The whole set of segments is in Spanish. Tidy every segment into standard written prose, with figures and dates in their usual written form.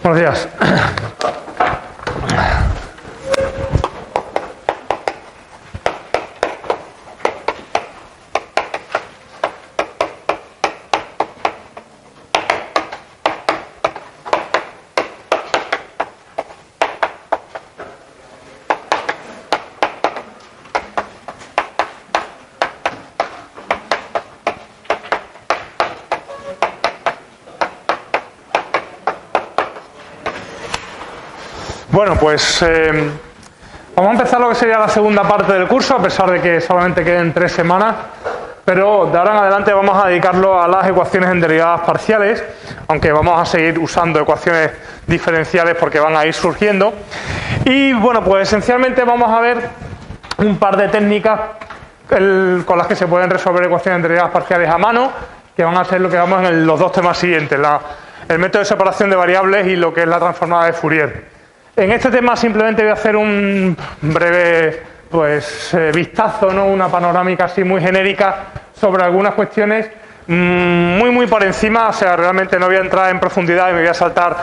Buenos días. Bueno, pues vamos a empezar lo que sería la segunda parte del curso, a pesar de que solamente queden 3 semanas, pero de ahora en adelante vamos a dedicarlo a las ecuaciones en derivadas parciales, aunque vamos a seguir usando ecuaciones diferenciales porque van a ir surgiendo. Y bueno, pues esencialmente vamos a ver un par de técnicas con las que se pueden resolver ecuaciones en derivadas parciales a mano, que van a ser lo que vamos en los 2 temas siguientes, el método de separación de variables y lo que es la transformada de Fourier. En este tema simplemente voy a hacer un breve vistazo, ¿no? Una panorámica así muy genérica sobre algunas cuestiones muy por encima. O sea, realmente no voy a entrar en profundidad y me voy a saltar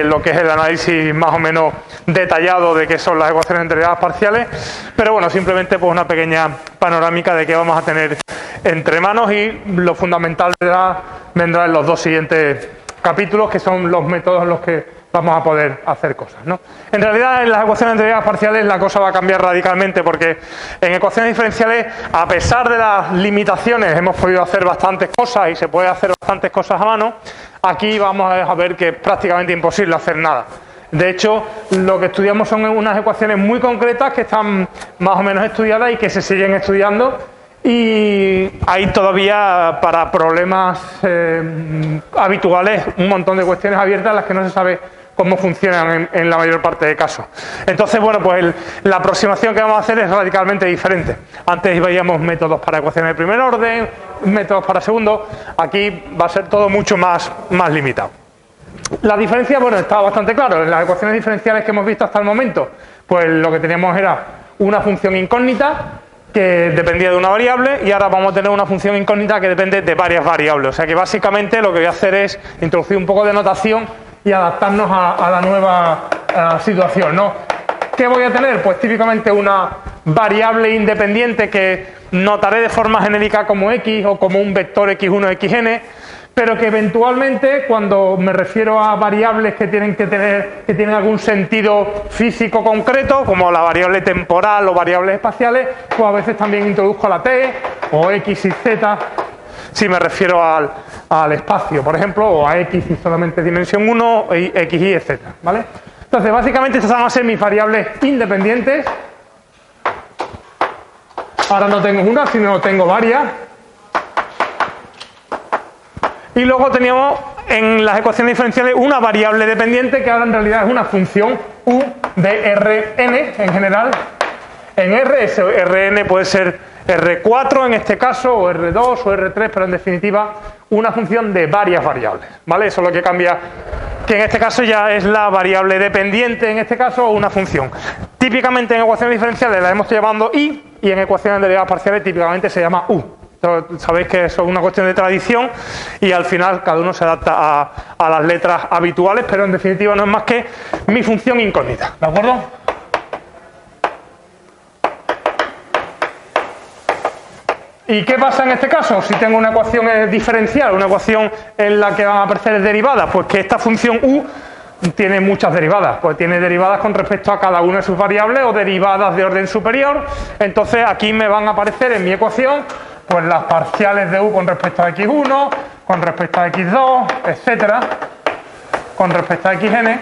lo que es el análisis más o menos detallado de qué son las ecuaciones en derivadas parciales, pero bueno, simplemente pues una pequeña panorámica de qué vamos a tener entre manos, y lo fundamental vendrá en los 2 siguientes capítulos, que son los métodos en los que vamos a poder hacer cosas, ¿no? En realidad, en las ecuaciones de derivadas parciales la cosa va a cambiar radicalmente, porque en ecuaciones diferenciales, a pesar de las limitaciones, hemos podido hacer bastantes cosas y se puede hacer bastantes cosas a mano. Aquí vamos a ver que es prácticamente imposible hacer nada. De hecho, lo que estudiamos son unas ecuaciones muy concretas que están más o menos estudiadas y que se siguen estudiando. Y hay todavía, para problemas habituales, un montón de cuestiones abiertas en las que no se sabe cómo funcionan en la mayor parte de casos. Entonces, bueno, pues la aproximación que vamos a hacer es radicalmente diferente. Antes veíamos métodos para ecuaciones de primer orden, métodos para segundo. Aquí va a ser todo mucho más limitado. La diferencia, bueno, está bastante claro. En las ecuaciones diferenciales que hemos visto hasta el momento, pues lo que teníamos era una función incógnita que dependía de una variable, y ahora vamos a tener una función incógnita que depende de varias variables. O sea que básicamente lo que voy a hacer es introducir un poco de notación y adaptarnos a la nueva situación, ¿no? ¿Qué voy a tener? Pues típicamente una variable independiente que notaré de forma genérica como x o como un vector x1, xn, pero que eventualmente, cuando me refiero a variables que tienen algún sentido físico concreto, como la variable temporal o variables espaciales, pues a veces también introduzco la t o x y z, si me refiero al espacio, por ejemplo, o a x y solamente dimensión 1, y x y z, ¿vale? Entonces, básicamente estas van a ser mis variables independientes. Ahora no tengo una, sino tengo varias. Y luego teníamos en las ecuaciones diferenciales una variable dependiente, que ahora en realidad es una función u de Rn en general. En R, ese Rn puede ser R4 en este caso, o R2 o R3, pero en definitiva una función de varias variables, ¿vale? Eso es lo que cambia, que en este caso ya es la variable dependiente, en este caso, o una función. Típicamente en ecuaciones diferenciales la hemos llamado i, y en ecuaciones de derivadas parciales típicamente se llama u. Sabéis que eso es una cuestión de tradición y al final cada uno se adapta a las letras habituales, pero en definitiva no es más que mi función incógnita, ¿de acuerdo? ¿Y qué pasa en este caso? Si tengo una ecuación diferencial, una ecuación en la que van a aparecer derivadas, pues que esta función u tiene muchas derivadas, pues tiene derivadas con respecto a cada una de sus variables o derivadas de orden superior. Entonces aquí me van a aparecer en mi ecuación pues las parciales de u con respecto a x1, con respecto a x2, etcétera, con respecto a xn.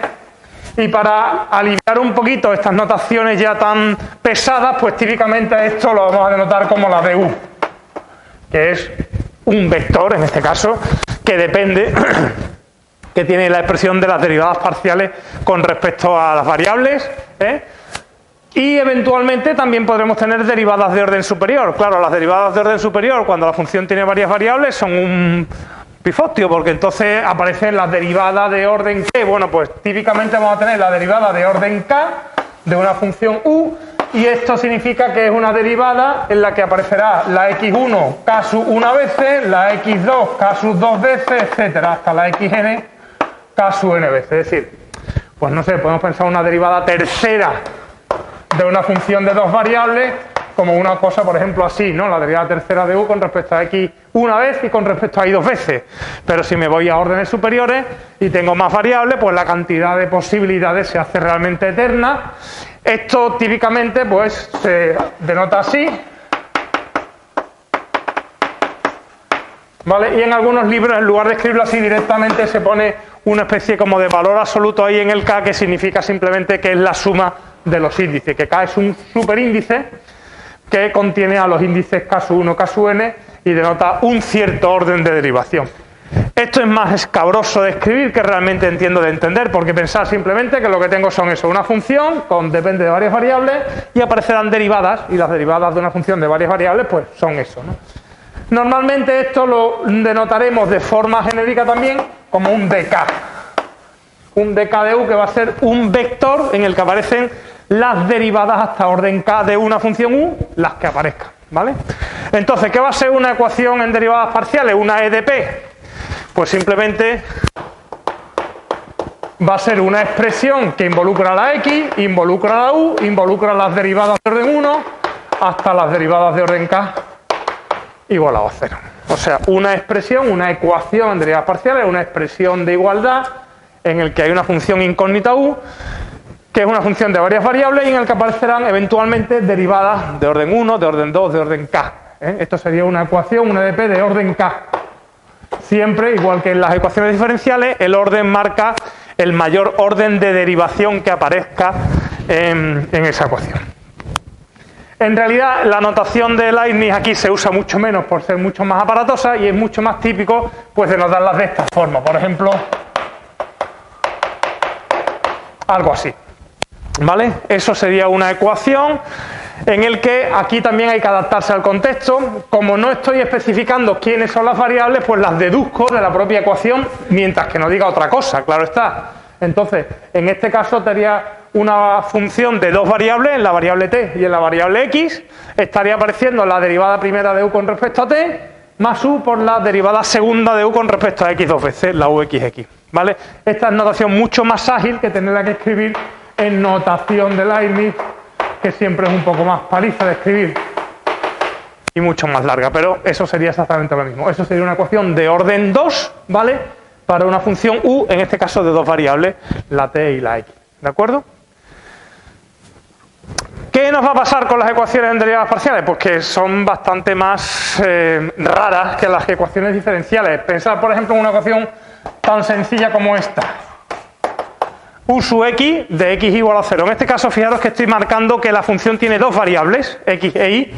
Y para aliviar un poquito estas notaciones ya tan pesadas, pues típicamente esto lo vamos a denotar como la du, que es un vector, en este caso, que depende, que tiene la expresión de las derivadas parciales con respecto a las variables, y eventualmente también podremos tener derivadas de orden superior. Claro, las derivadas de orden superior, cuando la función tiene varias variables, son un pifostio, porque entonces aparecen las derivadas de orden k. Bueno, pues típicamente vamos a tener la derivada de orden k de una función u, y esto significa que es una derivada en la que aparecerá la x1 k sub una veces, la x2 k sub dos veces, etcétera, hasta la xn k sub n veces. Es decir, Pues no sé, podemos pensar una derivada tercera de una función de dos variables como una cosa, por ejemplo, así, ¿no? La derivada tercera de u con respecto a x una vez y con respecto a y dos veces. Pero si me voy a órdenes superiores y tengo más variables, pues la cantidad de posibilidades se hace realmente eterna. Esto típicamente pues se denota así, ¿vale? Y en algunos libros, en lugar de escribirlo así directamente, se pone una especie como de valor absoluto ahí en el K, que significa simplemente que es la suma de los índices, que K es un superíndice que contiene a los índices K sub 1, K sub n y denota un cierto orden de derivación. Esto es más escabroso de escribir que realmente entiendo de entender, porque pensar simplemente que lo que tengo son eso, una función depende de varias variables y aparecerán derivadas, y las derivadas de una función de varias variables pues son eso, ¿no? Normalmente esto lo denotaremos de forma genérica también como un dk. Un dk de u que va a ser un vector en el que aparecen las derivadas hasta orden k de una función u, las que aparezcan, ¿vale? Entonces, ¿qué va a ser una ecuación en derivadas parciales? Una EDP. Pues simplemente va a ser una expresión que involucra la x, involucra la u, involucra las derivadas de orden 1 hasta las derivadas de orden k igualado a 0. O sea, una expresión, una ecuación en derivadas parciales, una expresión de igualdad en el que hay una función incógnita u, que es una función de varias variables y en el que aparecerán eventualmente derivadas de orden 1, de orden 2, de orden k. Esto sería una ecuación, una EDP de orden k. Siempre, igual que en las ecuaciones diferenciales, el orden marca el mayor orden de derivación que aparezca en esa ecuación. En realidad, la notación de Leibniz aquí se usa mucho menos por ser mucho más aparatosa y es mucho más típico pues de notarlas de esta forma. Por ejemplo, algo así, ¿vale? Eso sería una ecuación en el que aquí también hay que adaptarse al contexto. Como no estoy especificando quiénes son las variables, pues las deduzco de la propia ecuación mientras que no diga otra cosa, claro está. Entonces, en este caso tendría una función de dos variables, en la variable t y en la variable x, estaría apareciendo la derivada primera de u con respecto a t, más u por la derivada segunda de u con respecto a x dos veces, la uxx, ¿vale? Esta es notación mucho más ágil que tenerla que escribir en notación de Leibniz, que siempre es un poco más paliza de escribir y mucho más larga, pero eso sería exactamente lo mismo. Eso sería una ecuación de orden 2, ¿vale? Para una función u, en este caso de dos variables, la t y la x, ¿de acuerdo? ¿Qué nos va a pasar con las ecuaciones en derivadas parciales? Pues que son bastante más raras que las ecuaciones diferenciales. Pensad, por ejemplo, en una ecuación tan sencilla como esta. U sub x de x igual a 0. En este caso, fijaros que estoy marcando que la función tiene dos variables, x e y,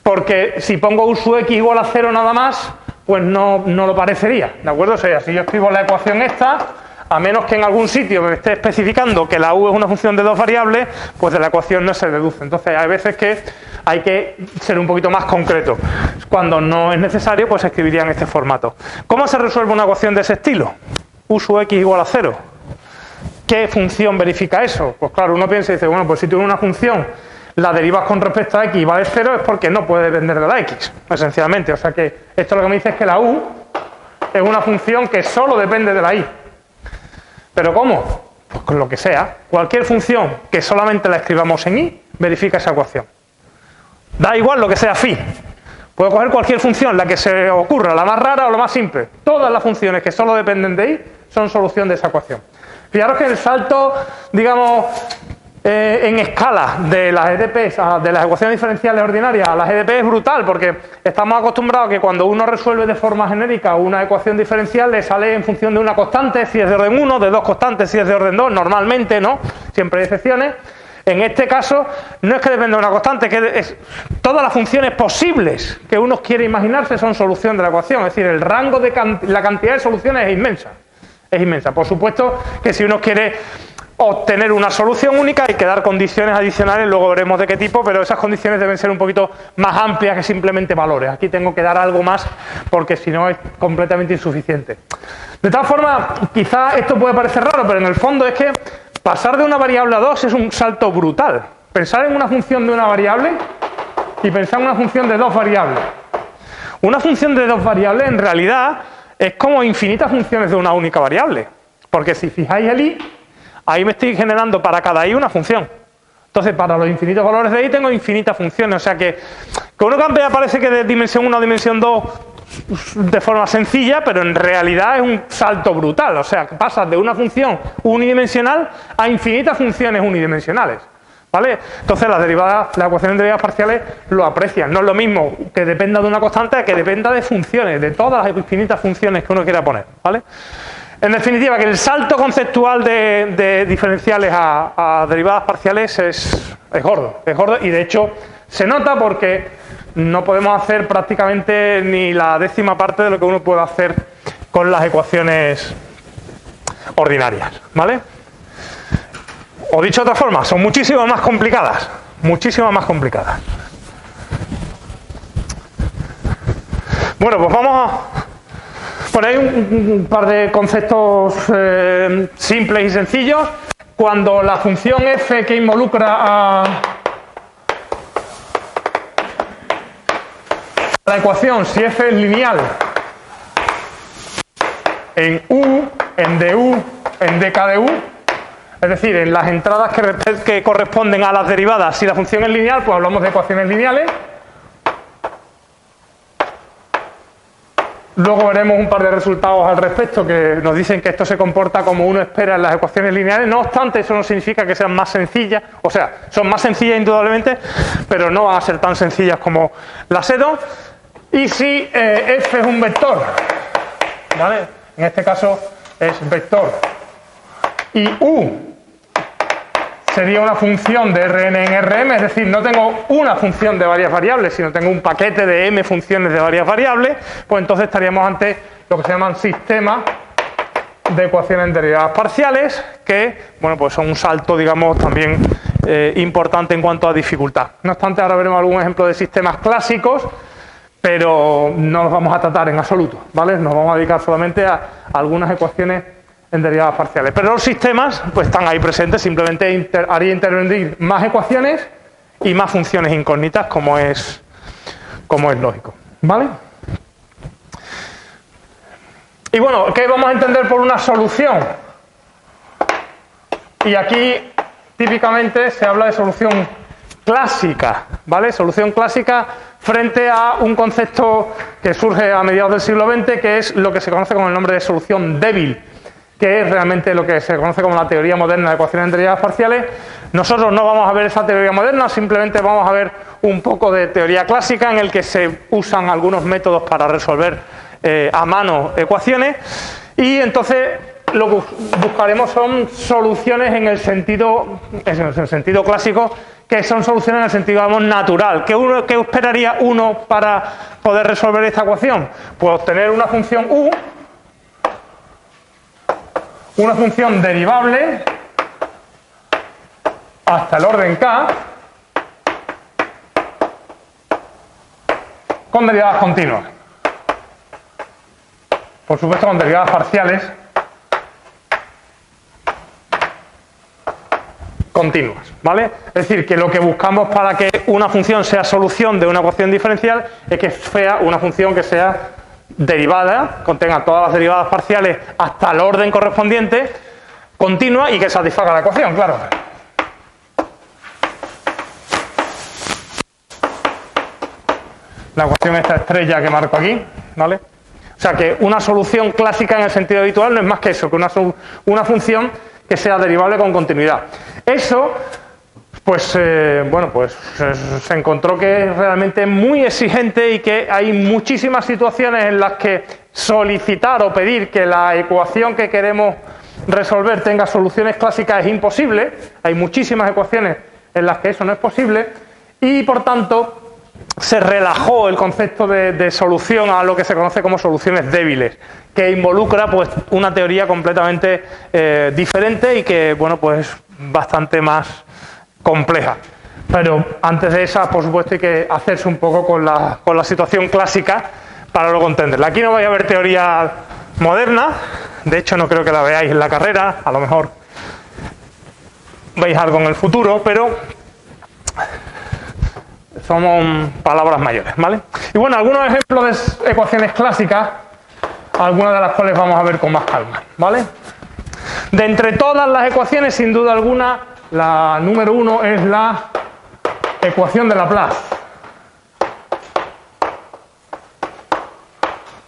porque si pongo u sub x igual a 0 nada más, pues no lo parecería, ¿de acuerdo? O sea, si yo escribo la ecuación esta, a menos que en algún sitio me esté especificando que la u es una función de dos variables, pues de la ecuación no se deduce. Entonces hay veces que hay que ser un poquito más concreto. Cuando no es necesario, pues se escribiría en este formato. ¿Cómo se resuelve una ecuación de ese estilo? U sub x igual a 0. ¿Qué función verifica eso? Pues claro, uno piensa y dice, bueno, pues si tú una función la derivas con respecto a x y vale 0 es porque no puede depender de la x, esencialmente. O sea que esto lo que me dice es que la u es una función que solo depende de la y. ¿Pero cómo? Pues con lo que sea. Cualquier función que solamente la escribamos en y, verifica esa ecuación. Da igual lo que sea phi. Puedo coger cualquier función, la que se ocurra, la más rara o la más simple. Todas las funciones que solo dependen de y son solución de esa ecuación. Fijaros que el salto, digamos, en escala de las EDPs, de las ecuaciones diferenciales ordinarias a las EDP es brutal, porque estamos acostumbrados a que cuando uno resuelve de forma genérica una ecuación diferencial le sale en función de una constante si es de orden 1, de dos constantes si es de orden 2, normalmente, ¿no? Siempre hay excepciones. En este caso no es que dependa de una constante, todas las funciones posibles que uno quiere imaginarse son solución de la ecuación, es decir, el rango de la cantidad de soluciones es inmensa. Es inmensa. Por supuesto que si uno quiere obtener una solución única hay que dar condiciones adicionales, luego veremos de qué tipo, pero esas condiciones deben ser un poquito más amplias que simplemente valores. Aquí tengo que dar algo más porque si no es completamente insuficiente. De tal forma, quizá esto puede parecer raro, pero en el fondo es que pasar de una variable a dos es un salto brutal. Pensar en una función de una variable y pensar en una función de dos variables. Una función de dos variables en realidad es como infinitas funciones de una única variable. Porque si fijáis el i, Ahí me estoy generando para cada i una función. Entonces, para los infinitos valores de i tengo infinitas funciones. O sea que uno cambia parece que de dimensión 1 a dimensión 2 de forma sencilla, pero en realidad es un salto brutal. O sea, que pasas de una función unidimensional a infinitas funciones unidimensionales. ¿Vale? Entonces las ecuaciones de derivadas parciales lo aprecian. No es lo mismo que dependa de una constante a que dependa de funciones, de todas las infinitas funciones que uno quiera poner. ¿Vale? En definitiva, que el salto conceptual de diferenciales a derivadas parciales es gordo, y de hecho se nota porque no podemos hacer prácticamente ni la décima parte de lo que uno puede hacer con las ecuaciones ordinarias, ¿vale? O dicho de otra forma, son muchísimo más complicadas, muchísimo más complicadas. Bueno, pues vamos a... Por ahí un par de conceptos simples y sencillos. Cuando la función f que involucra a la ecuación, si f es lineal en u, en du, en dk de u, es decir, en las entradas que corresponden a las derivadas, si la función es lineal, pues hablamos de ecuaciones lineales. Luego veremos un par de resultados al respecto que nos dicen que esto se comporta como uno espera en las ecuaciones lineales. No obstante, eso no significa que sean más sencillas. O sea, son más sencillas indudablemente, pero no van a ser tan sencillas como las EDO. Y si f es un vector, ¿vale? En este caso es vector. Y u sería una función de Rn en Rm, es decir, no tengo una función de varias variables, sino tengo un paquete de m funciones de varias variables, pues entonces estaríamos ante lo que se llaman sistemas de ecuaciones derivadas parciales, que, bueno, pues son un salto, digamos, también importante en cuanto a dificultad. No obstante, ahora veremos algún ejemplo de sistemas clásicos, pero no los vamos a tratar en absoluto, ¿vale? Nos vamos a dedicar solamente a algunas ecuaciones en derivadas parciales. Pero los sistemas pues están ahí presentes, simplemente haría intervenir más ecuaciones y más funciones incógnitas, como es lógico, ¿vale? Y bueno, ¿qué vamos a entender por una solución? Y aquí típicamente se habla de solución clásica, ¿vale? Solución clásica frente a un concepto que surge a mediados del siglo XX, que es lo que se conoce con el nombre de solución débil, que es realmente lo que se conoce como la teoría moderna de ecuaciones en derivadas parciales. Nosotros no vamos a ver esa teoría moderna, simplemente vamos a ver un poco de teoría clásica en el que se usan algunos métodos para resolver a mano ecuaciones, y entonces lo que buscaremos son soluciones en el sentido clásico, que son soluciones en el sentido, digamos, natural. ¿Qué esperaría uno para poder resolver esta ecuación? Pues obtener una función u, una función derivable hasta el orden k con derivadas continuas. Por supuesto, con derivadas parciales continuas, ¿vale? Es decir, que lo que buscamos para que una función sea solución de una ecuación diferencial es que sea una función que sea derivada, contenga todas las derivadas parciales hasta el orden correspondiente, continua, y que satisfaga la ecuación, claro. La ecuación esta estrella que marco aquí, ¿vale? O sea que una solución clásica en el sentido habitual no es más que eso, que una función que sea derivable con continuidad. Eso, pues, bueno, pues se encontró que es realmente muy exigente y que hay muchísimas situaciones en las que solicitar o pedir que la ecuación que queremos resolver tenga soluciones clásicas es imposible. Hay muchísimas ecuaciones en las que eso no es posible, y por tanto se relajó el concepto de solución a lo que se conoce como soluciones débiles, que involucra pues una teoría completamente diferente y que, bueno, pues bastante más compleja. Pero antes de esa, por supuesto, hay que hacerse un poco con la situación clásica para luego entenderla. Aquí no vais a ver teoría moderna, de hecho no creo que la veáis en la carrera, a lo mejor veis algo en el futuro, pero son palabras mayores, ¿vale? Y bueno, algunos ejemplos de ecuaciones clásicas, algunas de las cuales vamos a ver con más calma, ¿vale? De entre todas las ecuaciones, sin duda alguna, la número 1 es la ecuación de Laplace,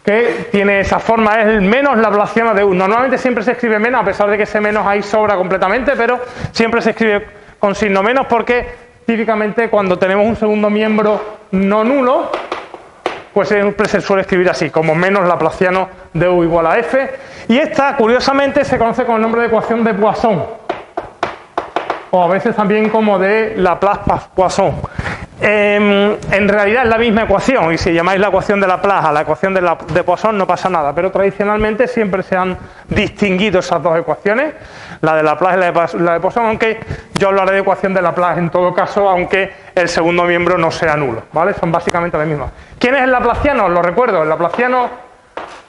que tiene esa forma, es el menos laplaciano de u. Normalmente siempre se escribe menos, a pesar de que ese menos ahí sobra completamente, pero siempre se escribe con signo menos porque típicamente cuando tenemos un segundo miembro no nulo, pues siempre se suele escribir así, como menos laplaciano de u igual a f. Y esta, curiosamente, se conoce con el nombre de ecuación de Poisson, o a veces también como de Laplace-Poisson. En realidad es la misma ecuación, y si llamáis la ecuación de Laplace a la ecuación de Poisson no pasa nada, pero tradicionalmente siempre se han distinguido esas dos ecuaciones, la de Laplace y la de Poisson, aunque yo hablaré de ecuación de Laplace en todo caso, aunque el segundo miembro no sea nulo, ¿vale? Son básicamente las mismas. ¿Quién es el laplaciano? Os lo recuerdo, el laplaciano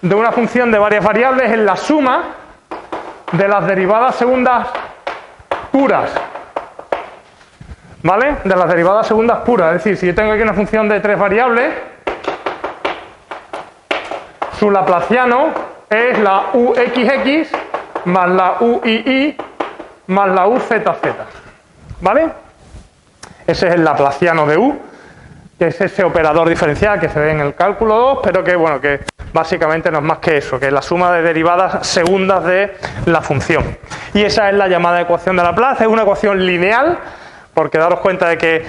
de una función de varias variables es la suma de las derivadas segundas puras, ¿vale? De las derivadas segundas puras. Es decir, si yo tengo aquí una función de 3 variables, su laplaciano es la uxx más la uii más la uzz, ¿vale? Ese es el laplaciano de u, que es ese operador diferencial que se ve en el cálculo 2, pero que, bueno, que básicamente no es más que eso, que es la suma de derivadas segundas de la función. Y esa es la llamada ecuación de Laplace. Es una ecuación lineal, porque daros cuenta de que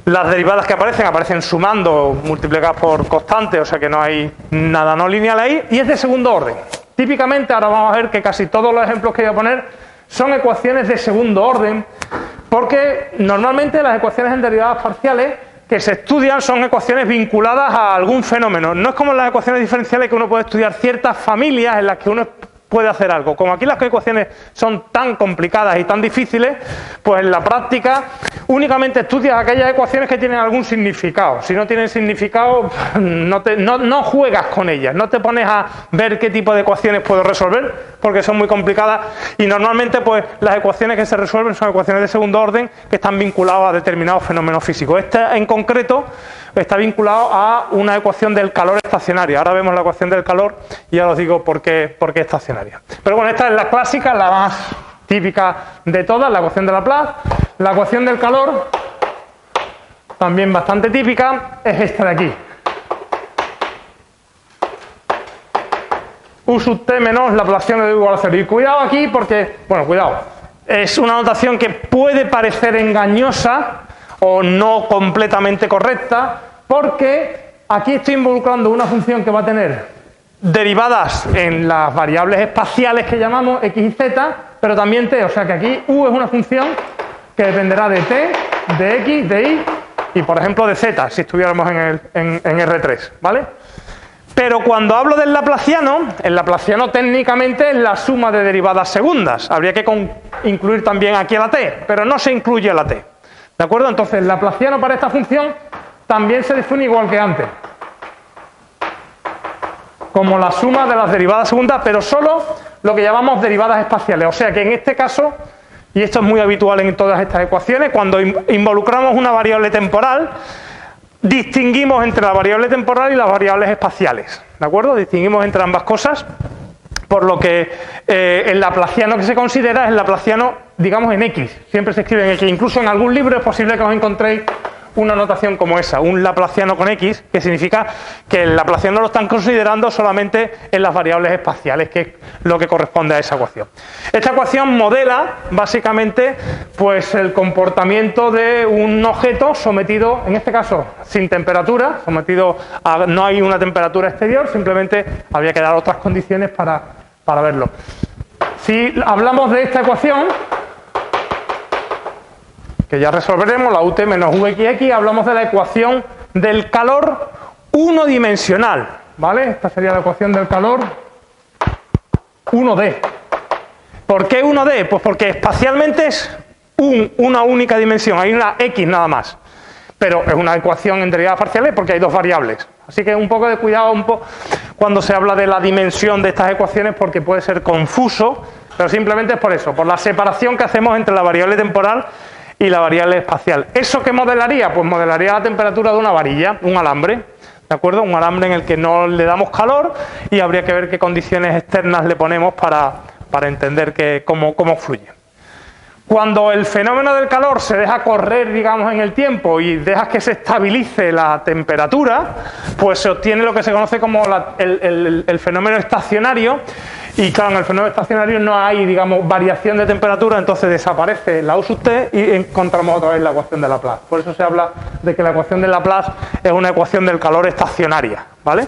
las derivadas que aparecen sumando multiplicadas por constantes, o sea que no hay nada no lineal ahí, y es de segundo orden. Típicamente, ahora vamos a ver que casi todos los ejemplos que voy a poner son ecuaciones de segundo orden, porque normalmente las ecuaciones en derivadas parciales que se estudian son ecuaciones vinculadas a algún fenómeno. No es como las ecuaciones diferenciales que uno puede estudiar ciertas familias en las que uno puede hacer algo. Como aquí las ecuaciones son tan complicadas y tan difíciles, pues en la práctica únicamente estudias aquellas ecuaciones que tienen algún significado. Si no tienen significado, no juegas con ellas, no te pones a ver qué tipo de ecuaciones puedo resolver, porque son muy complicadas y normalmente pues las ecuaciones que se resuelven son ecuaciones de segundo orden que están vinculadas a determinados fenómenos físicos. Esta en concreto está vinculado a una ecuación del calor estacionaria. Ahora vemos la ecuación del calor y ya os digo por qué estacionaria. Pero bueno, esta es la clásica, la más típica de todas, la ecuación de Laplace. La ecuación del calor, también bastante típica, es esta de aquí. U sub t menos laplaciano de u igual a 0. Y cuidado aquí porque, bueno, cuidado, es una notación que puede parecer engañosa o no completamente correcta, porque aquí estoy involucrando una función que va a tener derivadas en las variables espaciales que llamamos x y z, pero también t, o sea que aquí u es una función que dependerá de t, de x, de y y por ejemplo de z, si estuviéramos en R3, ¿vale? Pero cuando hablo del laplaciano, el laplaciano técnicamente es la suma de derivadas segundas. Habría que incluir también aquí a la t, pero no se incluye a la t. ¿De acuerdo? Entonces, el laplaciano para esta función también se define igual que antes, como la suma de las derivadas segundas, pero solo lo que llamamos derivadas espaciales. O sea que en este caso, y esto es muy habitual en todas estas ecuaciones, cuando involucramos una variable temporal, distinguimos entre la variable temporal y las variables espaciales. ¿De acuerdo? Distinguimos entre ambas cosas, por lo que el laplaciano que se considera es el laplaciano, digamos, en X. Siempre se escribe en X. Incluso en algún libro es posible que os encontréis una notación como esa, un laplaciano con X, que significa que el laplaciano lo están considerando solamente en las variables espaciales, que es lo que corresponde a esa ecuación. Esta ecuación modela, básicamente, pues el comportamiento de un objeto sometido, en este caso, sin temperatura, sometido a, no hay una temperatura exterior, simplemente habría que dar otras condiciones para verlo. Si hablamos de esta ecuación, que ya resolveremos, la ut menos vxx, hablamos de la ecuación del calor unidimensional, ¿vale? Esta sería la ecuación del calor 1D. ¿Por qué 1D? Pues porque espacialmente es una única dimensión, hay una x nada más. Pero es una ecuación en derivadas parciales porque hay dos variables. Así que un poco de cuidado cuando se habla de la dimensión de estas ecuaciones, porque puede ser confuso, pero simplemente es por eso, por la separación que hacemos entre la variable temporal y la variable espacial. ¿Eso qué modelaría? Pues modelaría la temperatura de una varilla, un alambre, ¿de acuerdo? Un alambre en el que no le damos calor y habría que ver qué condiciones externas le ponemos para para entender cómo fluye. Cuando el fenómeno del calor se deja correr, digamos, en el tiempo y dejas que se estabilice la temperatura, pues se obtiene lo que se conoce como el fenómeno estacionario. Y claro, en el fenómeno estacionario no hay, digamos, variación de temperatura, entonces desaparece la U sub t y encontramos otra vez la ecuación de Laplace. Por eso se habla de que la ecuación de Laplace es una ecuación del calor estacionaria, ¿vale?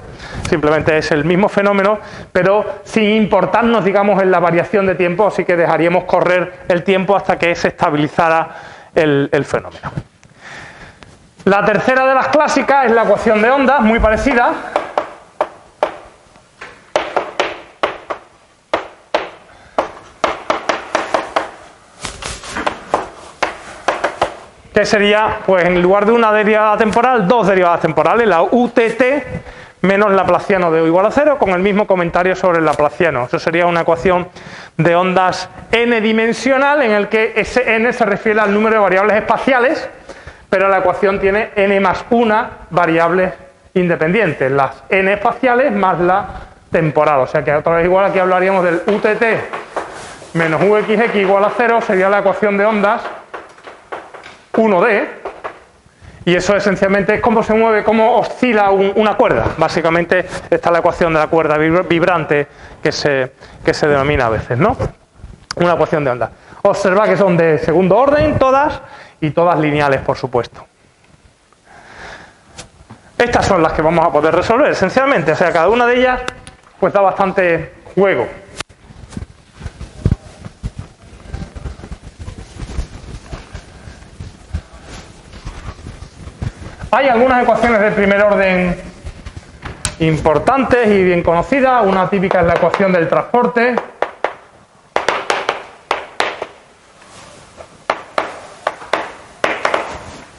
Simplemente es el mismo fenómeno, pero sin importarnos, digamos, en la variación de tiempo, así que dejaríamos correr el tiempo hasta que se estabilizara el fenómeno. La tercera de las clásicas es la ecuación de ondas, muy parecida. Que sería, pues en lugar de una derivada temporal, dos derivadas temporales, la UTT menos laplaciano de U igual a 0, con el mismo comentario sobre el laplaciano. Eso sería una ecuación de ondas n-dimensional en el que ese n se refiere al número de variables espaciales, pero la ecuación tiene n más una variables independientes, las n espaciales más la temporal. O sea que otra vez igual aquí hablaríamos del UTT menos UXX igual a 0, sería la ecuación de ondas 1D, y eso esencialmente es cómo se mueve, cómo oscila una cuerda. Básicamente esta es la ecuación de la cuerda vibrante que se denomina a veces, ¿no? Una ecuación de onda. Observa que son de segundo orden todas y todas lineales, por supuesto. Estas son las que vamos a poder resolver esencialmente, o sea, cada una de ellas pues da bastante juego. Hay algunas ecuaciones de primer orden importantes y bien conocidas. Una típica es la ecuación del transporte.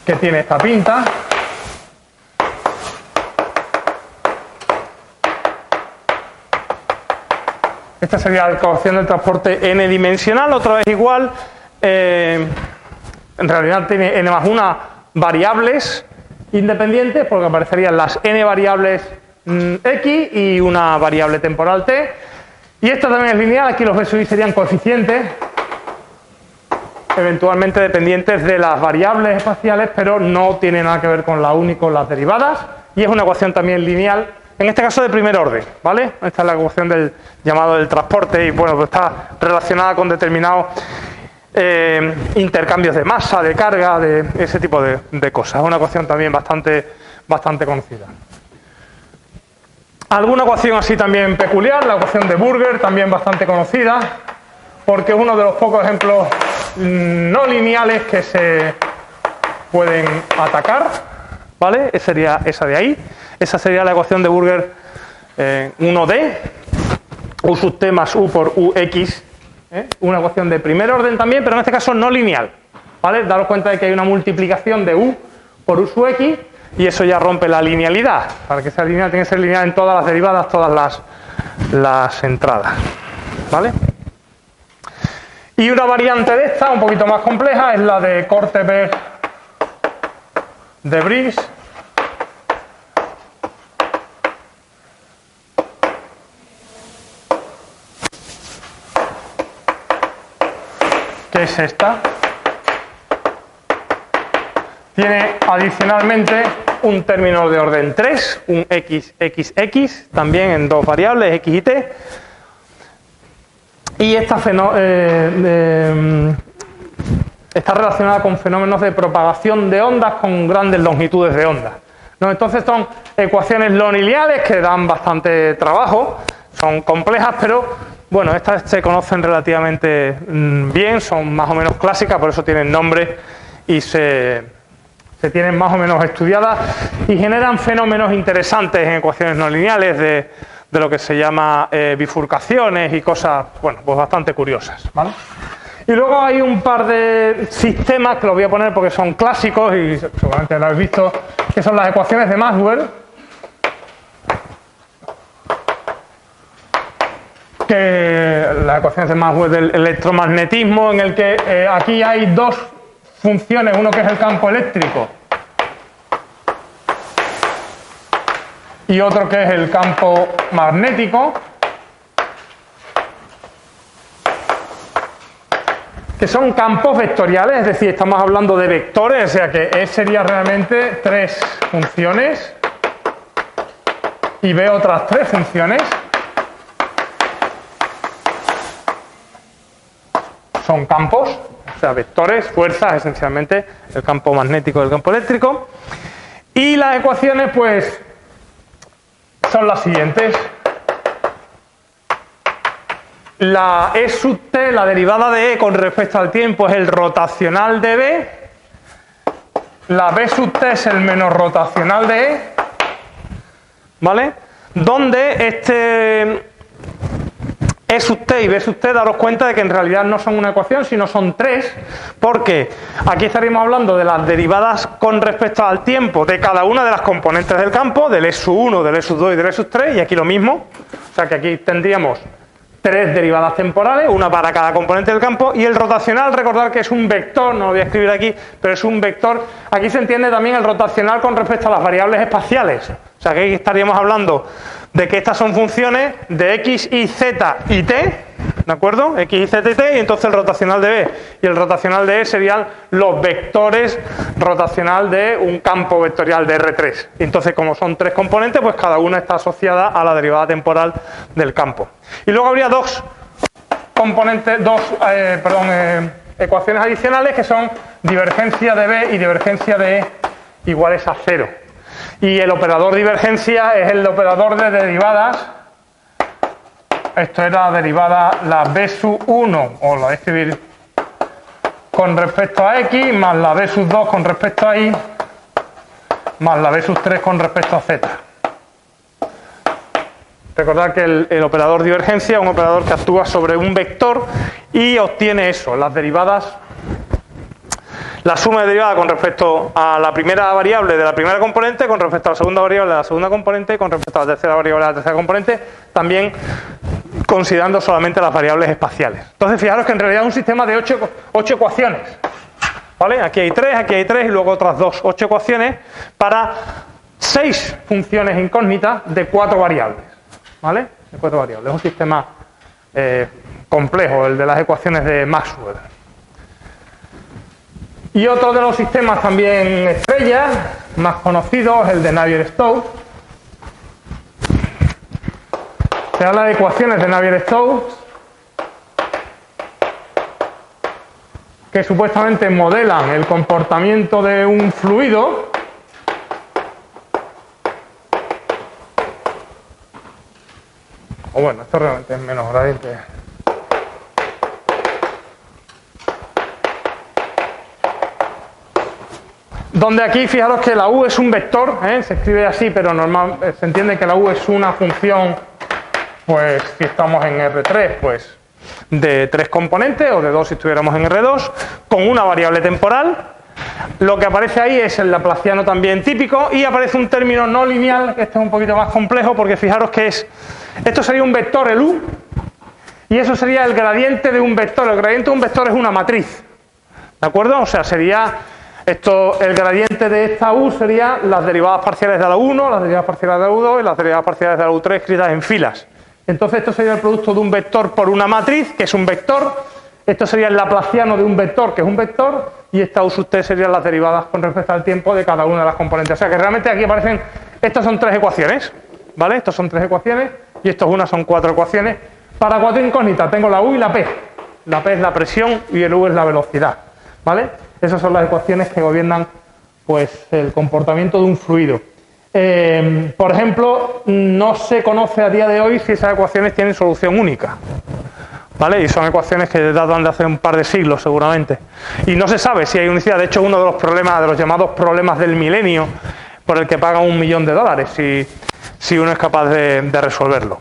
Que tiene esta pinta. Esta sería la ecuación del transporte n-dimensional, otra vez igual. En realidad tiene n más una variables independientes, porque aparecerían las n variables x y una variable temporal t. Y esta también es lineal, aquí los BSI serían coeficientes, eventualmente dependientes de las variables espaciales, pero no tiene nada que ver con la U ni con las derivadas. Y es una ecuación también lineal, en este caso de primer orden, ¿vale? Esta es la ecuación del llamado del transporte y bueno, pues está relacionada con determinados intercambios de masa, de carga, de ese tipo de cosas. Es una ecuación también bastante conocida. Alguna ecuación así también peculiar, la ecuación de Burger, también bastante conocida, porque es uno de los pocos ejemplos no lineales que se pueden atacar, ¿vale? Esa sería esa de ahí. Esa sería la ecuación de Burger 1D, U sub t más U por UX. Una ecuación de primer orden también, pero en este caso no lineal, ¿vale? Daros cuenta de que hay una multiplicación de U por U sub X y eso ya rompe la linealidad. Para que sea lineal tiene que ser lineal en todas las derivadas, todas las entradas, ¿vale? Y una variante de esta, un poquito más compleja, es la de Korteweg de Vries. Que es esta. Tiene adicionalmente un término de orden 3, un xxx, también en dos variables, x y t. Y esta está relacionada con fenómenos de propagación de ondas con grandes longitudes de onda, ¿no? Entonces son ecuaciones no lineales que dan bastante trabajo, son complejas, pero bueno, estas se conocen relativamente bien, son más o menos clásicas, por eso tienen nombre y se tienen más o menos estudiadas y generan fenómenos interesantes en ecuaciones no lineales de lo que se llama bifurcaciones y cosas, bueno, pues bastante curiosas, ¿vale? Y luego hay un par de sistemas que los voy a poner porque son clásicos y seguramente lo habéis visto, que son las ecuaciones de Maxwell, que las ecuaciones de Maxwell del electromagnetismo, en el que aquí hay dos funciones, uno que es el campo eléctrico y otro que es el campo magnético. que son campos vectoriales, es decir, estamos hablando de vectores, o sea que E sería realmente 3 funciones y B otras 3 funciones. Son campos, o sea, vectores, fuerzas, esencialmente, el campo magnético y el campo eléctrico. Y las ecuaciones, pues, son las siguientes. La E sub t, la derivada de E con respecto al tiempo, es el rotacional de B. La B sub t es el menos rotacional de E. ¿Vale? Donde este E sub t y B sub t, daros cuenta de que en realidad no son una ecuación, sino son 3, porque aquí estaríamos hablando de las derivadas con respecto al tiempo de cada una de las componentes del campo, del E sub 1, del E sub 2 y del E sub 3, y aquí lo mismo. O sea que aquí tendríamos 3 derivadas temporales, una para cada componente del campo, y el rotacional, recordad que es un vector, no lo voy a escribir aquí, pero es un vector. Aquí se entiende también el rotacional con respecto a las variables espaciales. O sea que aquí estaríamos hablando de que estas son funciones de x, y, z y t, ¿de acuerdo? X, y, z y t, y entonces el rotacional de B y el rotacional de E serían los vectores rotacional de un campo vectorial de R3. Y entonces, como son 3 componentes, pues cada una está asociada a la derivada temporal del campo. Y luego habría dos ecuaciones adicionales, que son divergencia de B y divergencia de E iguales a 0. Y el operador divergencia es el operador de derivadas. Esto era derivada la B sub 1, o la voy a escribir con respecto a X, más la B sub 2 con respecto a Y, más la B sub 3 con respecto a Z. Recordad que el operador divergencia es un operador que actúa sobre un vector y obtiene eso, las derivadas. La suma de derivada con respecto a la primera variable de la primera componente, con respecto a la segunda variable de la segunda componente, y con respecto a la tercera variable de la tercera componente, también considerando solamente las variables espaciales. Entonces, fijaros que en realidad es un sistema de 8 ecuaciones. ¿Vale? Aquí hay 3 y luego otras 8 ecuaciones para 6 funciones incógnitas de 4 variables. ¿Vale? De 4 variables. Es un sistema complejo, el de las ecuaciones de Maxwell. Y otro de los sistemas también estrellas, más conocidos, el de Navier-Stokes. Se habla de ecuaciones de Navier-Stokes que supuestamente modelan el comportamiento de un fluido. O bueno, esto realmente es menos gradiente. Donde aquí, fijaros que la U es un vector, se escribe así, pero se entiende que la U es una función, pues si estamos en R3, pues de 3 componentes, o de 2 si estuviéramos en R2, con una variable temporal. Lo que aparece ahí es el laplaciano también típico, y aparece un término no lineal, que este es un poquito más complejo, porque fijaros que esto sería un vector, el U, y eso sería el gradiente de un vector. El gradiente de un vector es una matriz, ¿de acuerdo? O sea, sería... el gradiente de esta U sería las derivadas parciales de la U1, las derivadas parciales de la U2 y las derivadas parciales de la U3 escritas en filas. Entonces esto sería el producto de un vector por una matriz, que es un vector. Esto sería el laplaciano de un vector, que es un vector. Y esta U sub t serían las derivadas con respecto al tiempo de cada una de las componentes. O sea que realmente aquí aparecen... Estas son 3 ecuaciones, ¿vale? Estas son 3 ecuaciones y estas son 4 ecuaciones. Para 4 incógnitas tengo la U y la P. La P es la presión y el U es la velocidad, ¿vale? Esas son las ecuaciones que gobiernan, pues, el comportamiento de un fluido. Por ejemplo, no se conoce a día de hoy si esas ecuaciones tienen solución única, ¿vale? Y son ecuaciones que datan de hace un par de siglos seguramente. Y no se sabe si hay unicidad. De hecho, uno de los problemas, de los llamados problemas del milenio, por el que pagan $1 millón, si uno es capaz de resolverlo.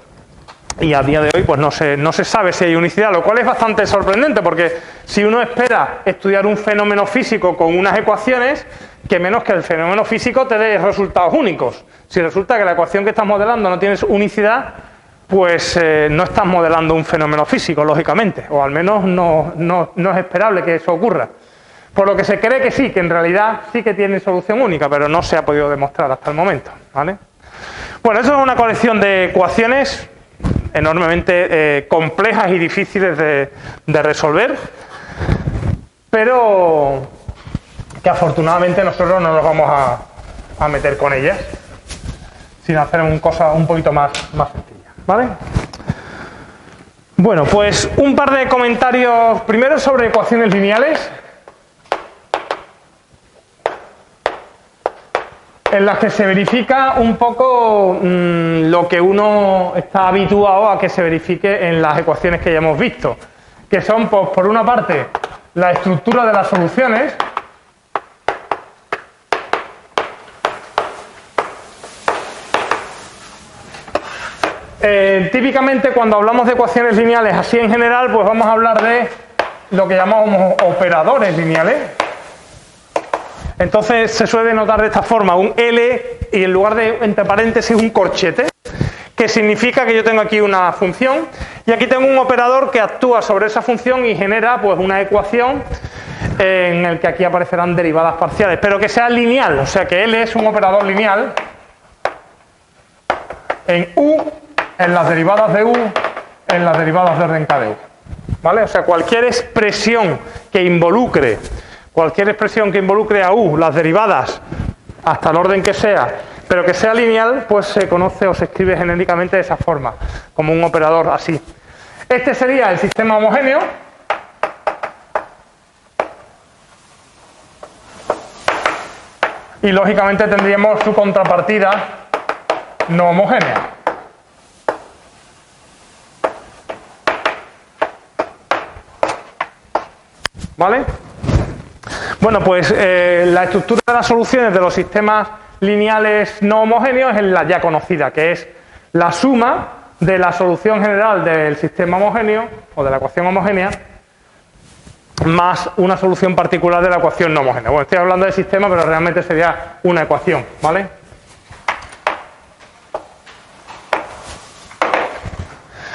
Y a día de hoy pues no se sabe si hay unicidad, lo cual es bastante sorprendente, porque si uno espera estudiar un fenómeno físico con unas ecuaciones, que menos que el fenómeno físico te dé resultados únicos. Si resulta que la ecuación que estás modelando no tiene unicidad, pues no estás modelando un fenómeno físico, lógicamente, o al menos no es esperable que eso ocurra. Por lo que se cree que sí, que en realidad sí que tiene solución única, pero no se ha podido demostrar hasta el momento, ¿vale? Bueno, eso es una colección de ecuaciones enormemente complejas y difíciles de resolver. pero que afortunadamente nosotros no nos vamos a meter con ellas, sino hacer una cosa un poquito más sencilla, ¿vale? Bueno, pues un par de comentarios primero sobre ecuaciones lineales, en las que se verifica un poco lo que uno está habituado a que se verifique en las ecuaciones que ya hemos visto, que son, pues, por una parte, la estructura de las soluciones, típicamente cuando hablamos de ecuaciones lineales así en general, pues vamos a hablar de lo que llamamos operadores lineales. Entonces se suele denotar de esta forma un L y en lugar de entre paréntesis un corchete, que significa que yo tengo aquí una función y aquí tengo un operador que actúa sobre esa función y genera, pues, una ecuación en el que aquí aparecerán derivadas parciales, pero que sea lineal, o sea que L es un operador lineal en U, en las derivadas de U, en las derivadas de orden K de U, ¿vale? O sea, cualquier expresión que involucre a U, las derivadas, hasta el orden que sea, pero que sea lineal, pues se conoce o se escribe genéricamente de esa forma, como un operador así. Este sería el sistema homogéneo. Y lógicamente tendríamos su contrapartida no homogénea. ¿Vale? Bueno, pues la estructura de las soluciones de los sistemas lineales no homogéneos es la ya conocida, que es la suma de la solución general del sistema homogéneo o de la ecuación homogénea más una solución particular de la ecuación no homogénea. Bueno, estoy hablando de sistema, pero realmente sería una ecuación, ¿vale?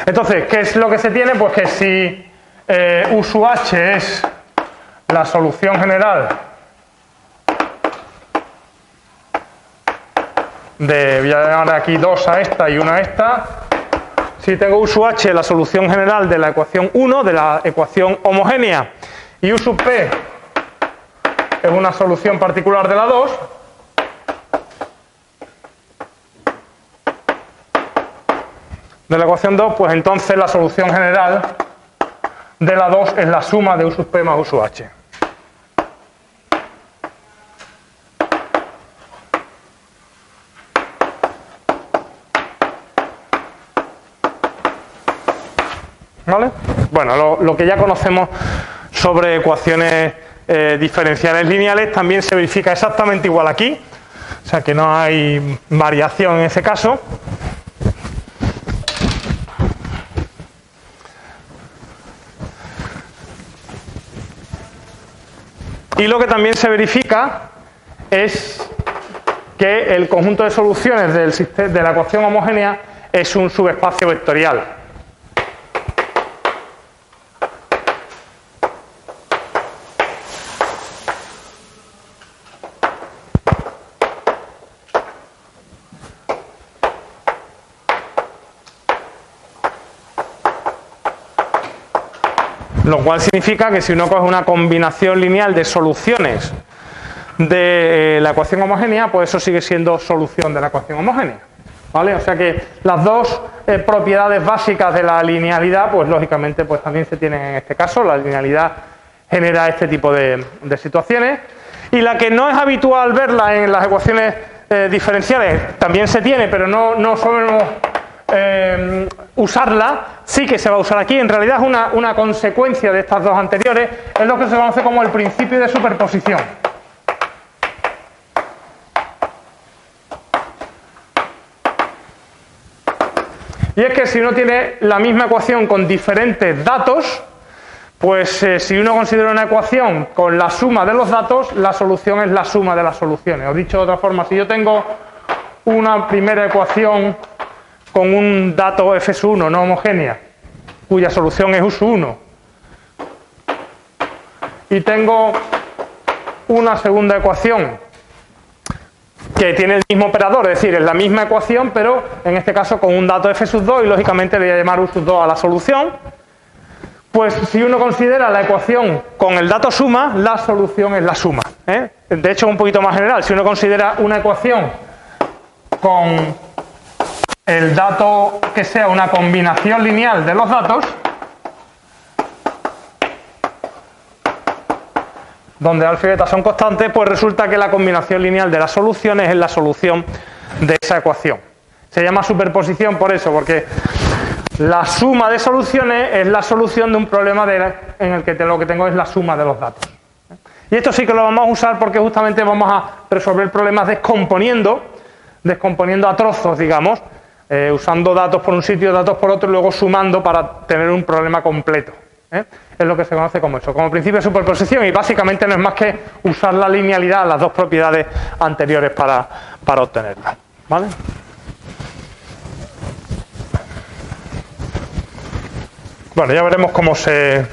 Entonces, ¿qué es lo que se tiene? Pues que si U sub H es la solución general de, voy a llamar aquí 2 a esta y 1 a esta, si tengo U sub H la solución general de la ecuación 1, de la ecuación homogénea, y U sub P es una solución particular de la 2, de la ecuación 2, pues entonces la solución general de la 2 es la suma de U sub P más U sub H. ¿Vale? Bueno, lo que ya conocemos sobre ecuaciones diferenciales lineales también se verifica exactamente igual aquí, o sea que no hay variación en ese caso. Y lo que también se verifica es que el conjunto de soluciones de la ecuación homogénea es un subespacio vectorial. Lo cual significa que si uno coge una combinación lineal de soluciones de la ecuación homogénea, pues eso sigue siendo solución de la ecuación homogénea, ¿vale? O sea que las dos propiedades básicas de la linealidad, pues lógicamente pues también se tienen en este caso. La linealidad genera este tipo de situaciones, y la que no es habitual verla en las ecuaciones diferenciales también se tiene, pero no solemos usarla, sí que se va a usar aquí. En realidad es una consecuencia de estas dos anteriores, es lo que se conoce como el principio de superposición. Y es que si uno tiene la misma ecuación con diferentes datos, pues si uno considera una ecuación con la suma de los datos, la solución es la suma de las soluciones. O dicho de otra forma, si yo tengo una primera ecuación con un dato f sub 1 no homogénea, cuya solución es u sub 1, y tengo una segunda ecuación que tiene el mismo operador, es decir, es la misma ecuación, pero en este caso con un dato f sub 2, y lógicamente le voy a llamar u sub 2 a la solución, Pues si uno considera la ecuación con el dato suma, la solución es la suma, ¿eh? De hecho, un poquito más general, si uno considera una ecuación con el dato que sea una combinación lineal de los datos, donde alfa y beta son constantes, pues resulta que la combinación lineal de las soluciones es la solución de esa ecuación. Se llama superposición por eso, porque la suma de soluciones es la solución de un problema en el que lo que tengo es la suma de los datos. Y esto sí que lo vamos a usar porque justamente vamos a resolver problemas descomponiendo a trozos, digamos, usando datos por un sitio, datos por otro y luego sumando para tener un problema completo. Es lo que se conoce como eso, como principio de superposición, y básicamente no es más que usar la linealidad, las dos propiedades anteriores para obtenerla, ¿vale? Bueno, ya veremos cómo se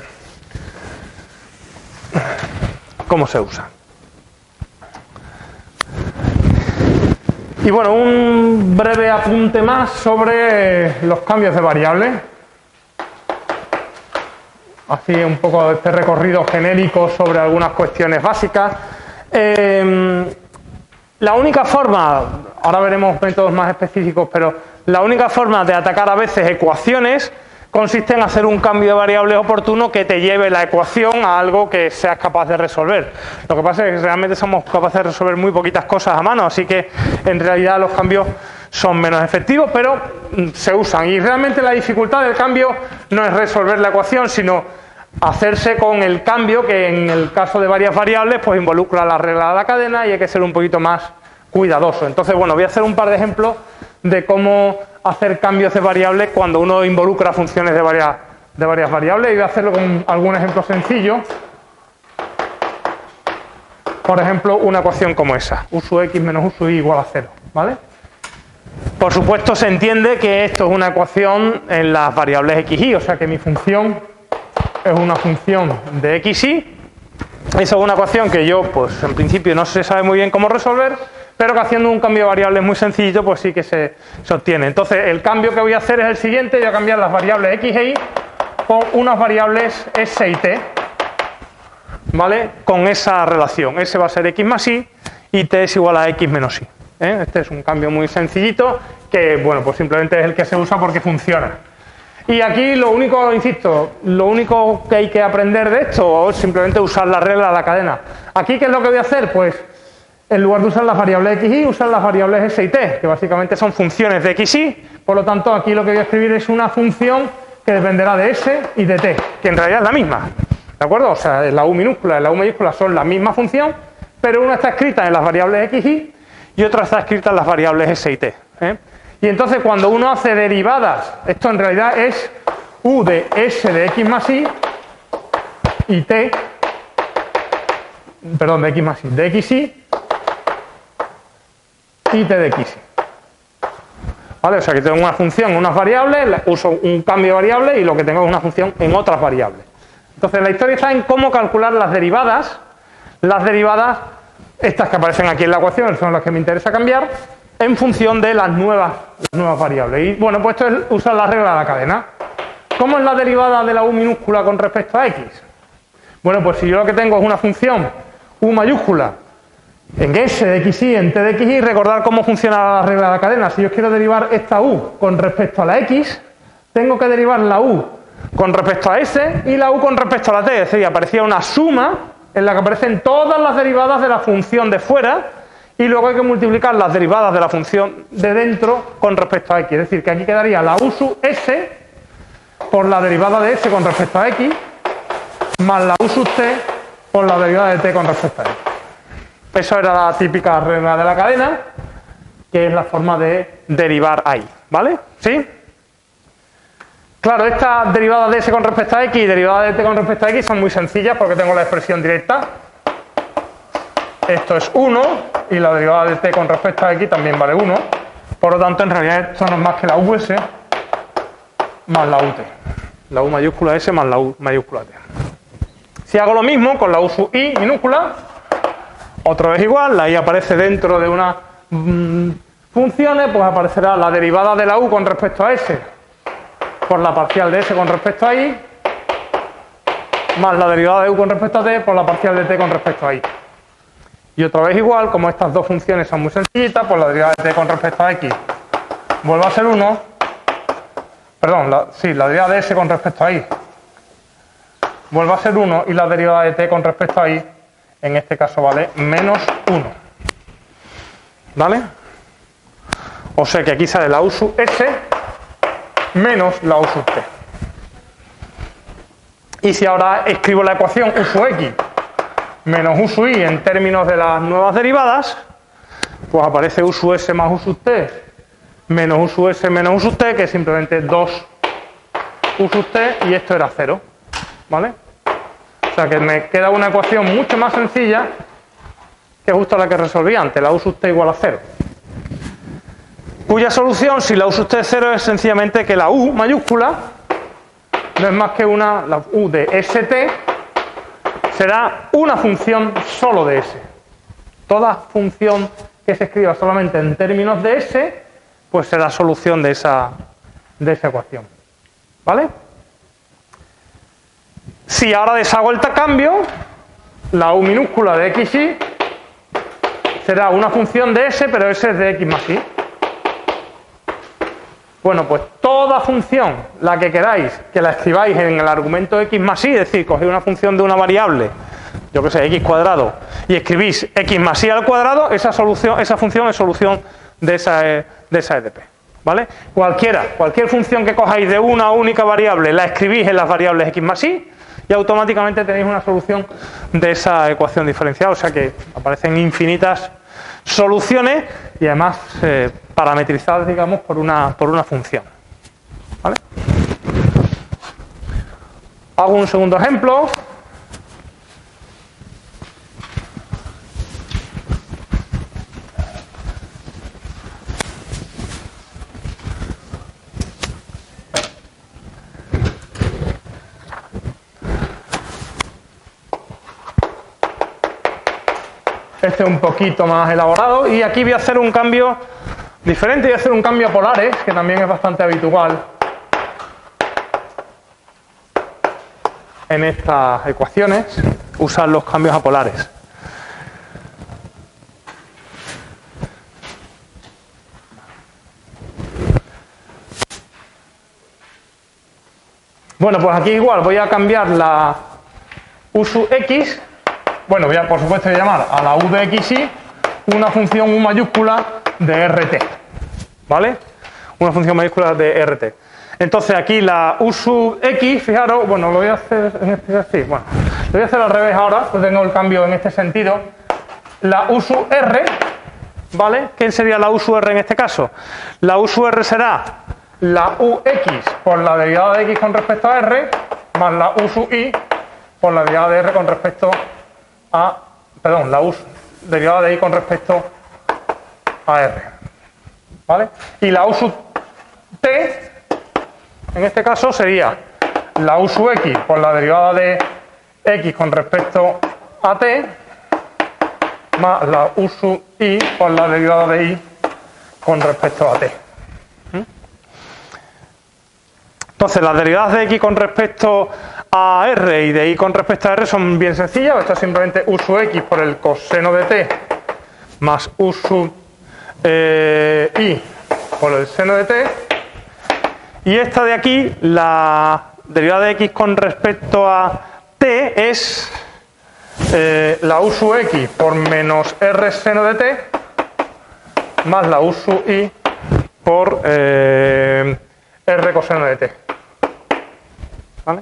usa. Y bueno, un breve apunte más sobre los cambios de variables. Así un poco este recorrido genérico sobre algunas cuestiones básicas. La única forma, ahora veremos métodos más específicos, pero la única forma de atacar a veces ecuaciones consiste en hacer un cambio de variables oportuno que te lleve la ecuación a algo que seas capaz de resolver. Lo que pasa es que realmente somos capaces de resolver muy poquitas cosas a mano, así que en realidad los cambios son menos efectivos, pero se usan. Y realmente la dificultad del cambio no es resolver la ecuación, sino hacerse con el cambio, que en el caso de varias variables pues involucra la regla de la cadena y hay que ser un poquito más cuidadoso. Entonces, bueno, voy a hacer un par de ejemplos de cómo hacer cambios de variables cuando uno involucra funciones de varias variables, y voy a hacerlo con algún ejemplo sencillo. Por ejemplo, una ecuación como esa, u sub x menos u sub y igual a 0, ¿vale? Por supuesto se entiende que esto es una ecuación en las variables x, y, o sea que mi función es una función de x, y. Esa es una ecuación que yo, pues en principio no se sabe muy bien cómo resolver, pero que haciendo un cambio de variables muy sencillito, pues sí que se obtiene. Entonces, el cambio que voy a hacer es el siguiente: voy a cambiar las variables x e y con unas variables s y t, ¿vale? Con esa relación, s va a ser x más y t es igual a x menos y. Este es un cambio muy sencillito que, bueno, pues simplemente es el que se usa porque funciona. Y aquí lo único, insisto, lo único que hay que aprender de esto es simplemente usar la regla de la cadena. Aquí, ¿qué es lo que voy a hacer? Pues en lugar de usar las variables x y, usar las variables s y t, que básicamente son funciones de x y. Por lo tanto, aquí lo que voy a escribir es una función que dependerá de s y de t, que en realidad es la misma, ¿de acuerdo? O sea, la u minúscula y la u mayúscula son la misma función, pero una está escrita en las variables x y otra está escrita en las variables s y t. Y entonces, cuando uno hace derivadas, esto en realidad es u de s de x más y t, perdón, de x más y, de x y t de x. ¿Vale? O sea que tengo una función en unas variables, uso un cambio de variable y lo que tengo es una función en otras variables. Entonces la historia está en cómo calcular las derivadas. Las derivadas, estas que aparecen aquí en la ecuación, son las que me interesa cambiar, en función de las nuevas variables. Y bueno, pues esto es usar la regla de la cadena. ¿Cómo es la derivada de la u minúscula con respecto a x? Bueno, pues si yo lo que tengo es una función u mayúscula en s de x y, en t de x y, recordar cómo funciona la regla de la cadena. Si yo quiero derivar esta u con respecto a la x, tengo que derivar la u con respecto a s y la u con respecto a la t. Es decir, aparecía una suma en la que aparecen todas las derivadas de la función de fuera y luego hay que multiplicar las derivadas de la función de dentro con respecto a x. Es decir, que aquí quedaría la u sub s por la derivada de s con respecto a x más la u sub t por la derivada de t con respecto a x. Eso era la típica regla de la cadena, que es la forma de derivar ahí, ¿vale? ¿Sí? Claro, estas derivadas de s con respecto a x y derivadas de t con respecto a x son muy sencillas porque tengo la expresión directa. Esto es 1 y la derivada de t con respecto a x también vale 1. Por lo tanto, en realidad esto no es más que la us más la ut. La u mayúscula s más la u mayúscula t. Si hago lo mismo con la u sub i minúscula, otra vez igual, la i aparece dentro de unas funciones, pues aparecerá la derivada de la u con respecto a s por la parcial de s con respecto a i más la derivada de u con respecto a t por la parcial de t con respecto a i. Y otra vez igual, como estas dos funciones son muy sencillitas, pues la derivada de t con respecto a x vuelve a ser 1. Perdón, la derivada de s con respecto a i vuelve a ser 1 y la derivada de t con respecto a i, en este caso vale menos 1. ¿Vale? O sea que aquí sale la u sub s menos la u sub t. Y si ahora escribo la ecuación u sub x menos u sub i en términos de las nuevas derivadas, pues aparece u sub s más u sub t menos u sub s menos u sub t, que es simplemente 2 u sub t, y esto era 0. ¿Vale? O sea que me queda una ecuación mucho más sencilla que justo la que resolví antes, la u sub t igual a 0. Cuya solución, si la u sub t es 0, es sencillamente que la u mayúscula no es más que la u de st será una función solo de s. Toda función que se escriba solamente en términos de s, pues será solución de esa ecuación. ¿Vale? Si ahora deshago el cambio, la u minúscula de xy será una función de s, pero s es de x más y. Bueno, pues toda función, la que queráis, que la escribáis en el argumento x más y, es decir, cogéis una función de una variable, yo que sé, x cuadrado, y escribís x más y al cuadrado, esa función es solución de esa EDP. ¿Vale? Cualquier función que cojáis de una única variable, la escribís en las variables x más y automáticamente tenéis una solución de esa ecuación diferencial. O sea que aparecen infinitas soluciones y además parametrizadas, digamos, por una función. ¿Vale? Hago un segundo ejemplo. Este es un poquito más elaborado y aquí voy a hacer un cambio diferente, voy a hacer un cambio a polares, que también es bastante habitual en estas ecuaciones, usar los cambios a polares. Bueno, pues aquí igual voy a cambiar la u sub x. Bueno, por supuesto voy a llamar a la u de xy una función u mayúscula de rt. ¿Vale? Una función mayúscula de rt. Entonces aquí la u sub x, fijaros, bueno, lo voy a hacer en este, bueno, lo voy a hacer al revés ahora, pues tengo el cambio en este sentido. La u sub r, ¿vale? ¿Qué sería la u sub r en este caso? La u sub r será la ux por la derivada de x con respecto a r, más la u sub i por la derivada de r con respecto a, perdón, la u derivada de i con respecto a r. ¿Vale? Y la u sub t, en este caso, sería la u sub x por la derivada de x con respecto a t, más la u sub i por la derivada de i con respecto a t. Entonces, las derivadas de x con respecto a r y de y con respecto a r son bien sencillas. Esto es simplemente u sub x por el coseno de t más u sub i por el seno de t. Y esta de aquí, la derivada de x con respecto a t es la u sub x por menos r seno de t más la u sub i por r coseno de t. ¿Vale?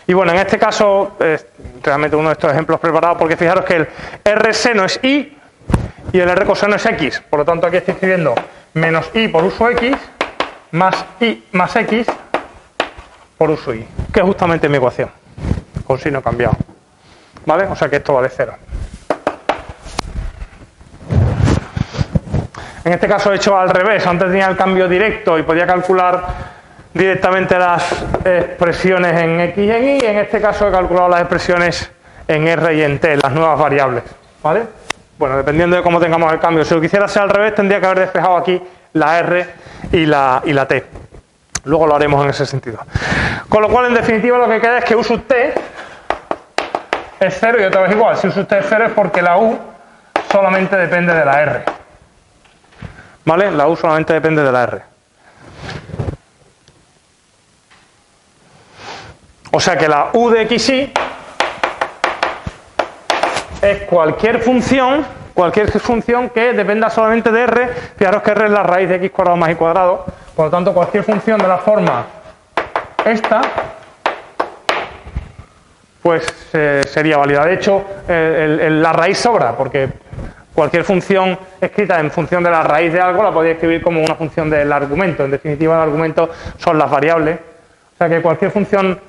Y bueno, en este caso es realmente uno de estos ejemplos preparados, porque fijaros que el r seno es y el r coseno es x. Por lo tanto, aquí estoy escribiendo menos i por u sub x más i más x por u sub i, que es justamente mi ecuación, con signo cambiado. ¿Vale? O sea que esto vale 0. En este caso he hecho al revés. Antes tenía el cambio directo y podía calcular directamente las expresiones en x y en y. En este caso he calculado las expresiones en r y en t, las nuevas variables. ¿Vale? Bueno, dependiendo de cómo tengamos el cambio. Si lo quisiera hacer al revés, tendría que haber despejado aquí la r y la t. Luego lo haremos en ese sentido. Con lo cual, en definitiva, lo que queda es que u sub t es 0 y otra vez igual. Si usa usted 0 es porque la U solamente depende de la R. ¿Vale? La U solamente depende de la R. O sea que la U de xy es cualquier función que dependa solamente de R. Fijaros que R es la raíz de x cuadrado más y cuadrado. Por lo tanto, cualquier función de la forma esta, pues sería válida. De hecho, la raíz sobra, porque cualquier función escrita en función de la raíz de algo la podéis escribir como una función del argumento. En definitiva, el argumento son las variables. O sea que cualquier función,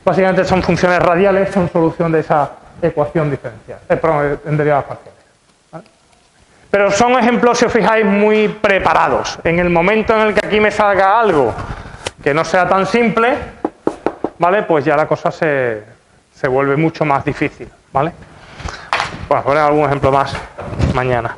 básicamente son funciones radiales, son solución de esa ecuación diferencial. Perdón, en derivadas parciales. ¿Vale? Pero son ejemplos, si os fijáis, muy preparados. En el momento en el que aquí me salga algo que no sea tan simple, ¿vale? Pues ya la cosa se vuelve mucho más difícil, ¿vale? Bueno, poner algún ejemplo más mañana.